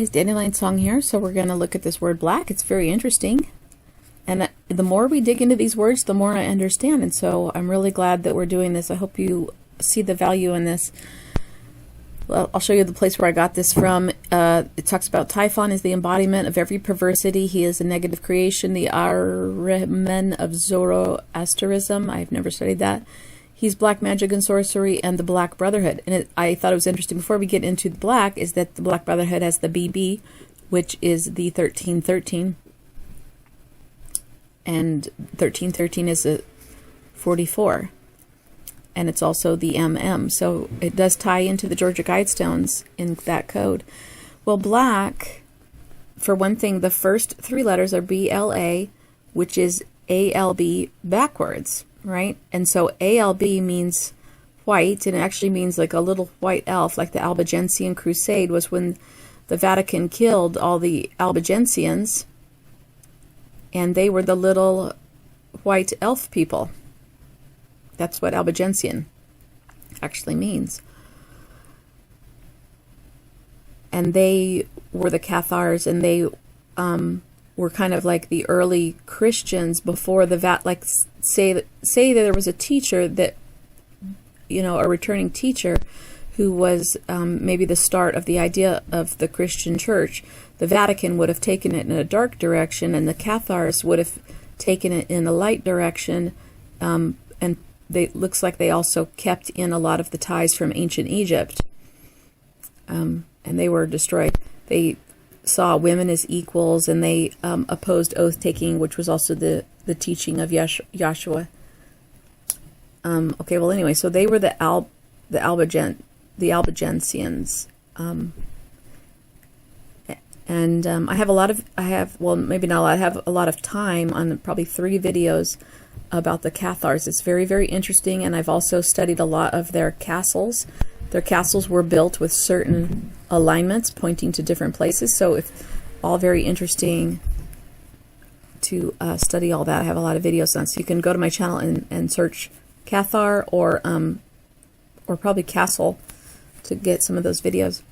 guys, Dandelion Song here. So we're going to look at this word black. It's very interesting. And the more we dig into these words, the more I understand. And so I'm really glad that we're doing this. I hope you see the value in this. Well, I'll show you the place where I got this from. It talks about Typhon is the embodiment of every perversity. He is a negative creation, the Ahriman of Zoroasterism. I've never studied that. He's black magic and sorcery and the Black Brotherhood. And I thought it was interesting, before we get into the black, is that the Black Brotherhood has the BB, which is the 1313. And 1313 is a 44. And it's also the MM. So it does tie into the Georgia Guidestones in that code. Well, black, for one thing, the first three letters are BLA, which is ALB backwards, right? And so ALB means white, and it actually means like a little white elf, like the Albigensian Crusade was when the Vatican killed all the Albigensians, and they were the little white elf people. That's what Albigensian actually means. And they were the Cathars, and they were kind of like the early Christians before the like say that there was a teacher that, you know, a returning teacher who was maybe the start of the idea of the Christian church. The Vatican would have taken it in a dark direction, and the Cathars would have taken it in a light direction, and looks like they also kept in a lot of the ties from ancient Egypt, and they were destroyed. They saw women as equals, and they opposed oath-taking, which was also the teaching of Yahshua. Okay, well, anyway, so they were the Albigensians. And I have maybe not a lot, I have a lot of time on probably 3 videos about the Cathars. It's very, very interesting, and I've also studied a lot of their castles. Their castles were built with certain alignments pointing to different places, so it's all very interesting to study all that. I have a lot of videos on, so you can go to my channel and search Cathar or probably castle to get some of those videos.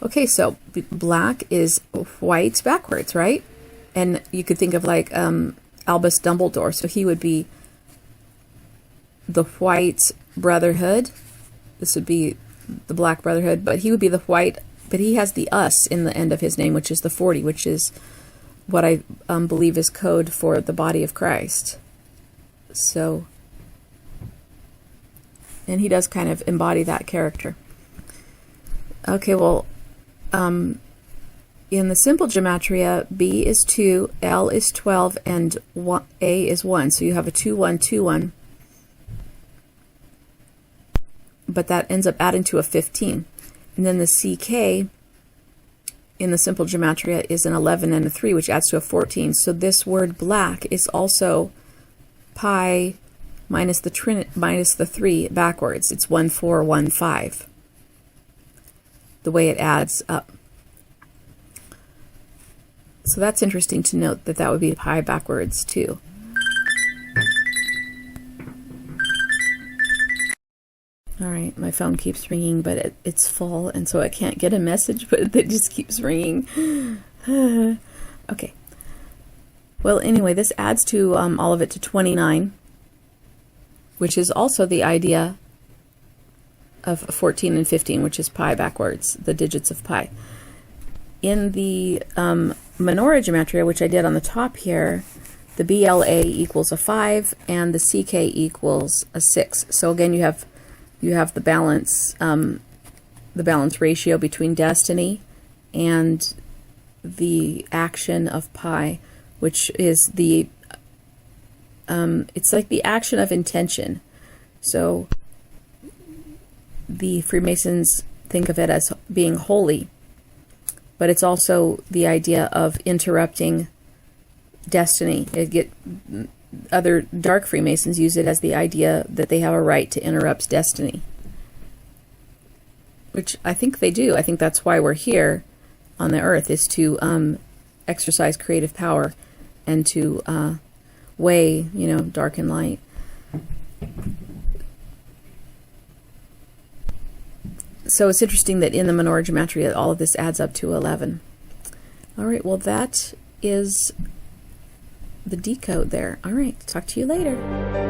Okay, so black is white backwards, right? And you could think of like Albus Dumbledore, so he would be the White Brotherhood. This would be the Black Brotherhood, but he would be the white, but he has the us in the end of his name, which is the 40, which is what I believe is code for the body of Christ. So, and he does kind of embody that character. Okay, well, in the simple gematria, B is 2, L is 12, and A is 1. So you have a 2, 1, 2, 1. But that ends up adding to a 15. And then the CK in the simple gematria is an 11 and a 3, which adds to a 14. So this word black is also pi minus the 3 backwards. It's 1, 4, 1, 5. The way it adds up. So that's interesting to note that that would be pi backwards too. All right, my phone keeps ringing, but it's full, and so I can't get a message, but it just keeps ringing. Okay. Well, anyway, this adds to all of it to 29, which is also the idea of 14 and 15, which is pi backwards, the digits of pi. In the menorah gematria, which I did on the top here, the BLA equals a 5 and the CK equals a 6. So again, you have the balance ratio between destiny and the action of pi, which is the it's like the action of intention. So the Freemasons think of it as being holy, but it's also the idea of interrupting destiny. Other dark Freemasons use it as the idea that they have a right to interrupt destiny, which I think they do. I think that's why we're here on the earth, is to exercise creative power and to weigh, dark and light. So it's interesting that in the menorah gematria, all of this adds up to 11. All right, well, that is the decode there. All right, talk to you later.